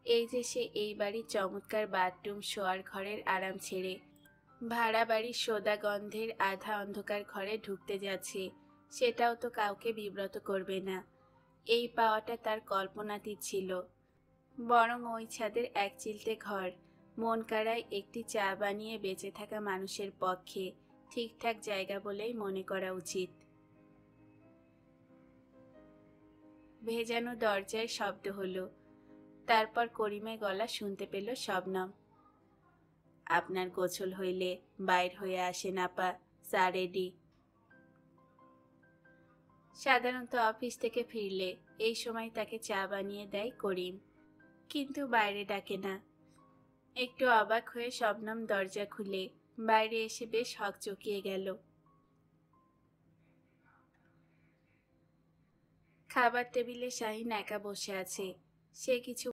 এই যে সে এই বাড়ির চমৎকার বাথরুম শোয়ার ঘরের আরাম ছেড়ে ভাড়া বাড়ির সোদা গন্ধের আধা অন্ধকার ঘরে ঢুকতে যাচ্ছে, সেটাও তো কাউকে বিব্রত করবে না। এই পাওয়াটা তার কল্পনাতীত ছিল। বরং ওই ছাদের এক চিলতে ঘর মন কাড়ায় একটি চা বানিয়ে বেঁচে থাকা মানুষের পক্ষে ঠিকঠাক জায়গা বলেই মনে করা উচিত। ভেজানো দরজায় শব্দ হলো। তারপর করিমের গলা শুনতে পেল শবনম। আপনার গোছল হইলে বাইর হয়ে আসেন আপা, চা রেডি। সাধারণত অফিস থেকে ফিরলে এই সময় তাকে চা বানিয়ে দেয় করিম, কিন্তু বাইরে ডাকে না। একটু অবাক হয়ে শবনম দরজা খুলে বাইরে এসে বেশ হকচকিয়ে গেল। খাবার টেবিলে শাহিন একা বসে আছে। সে কিছু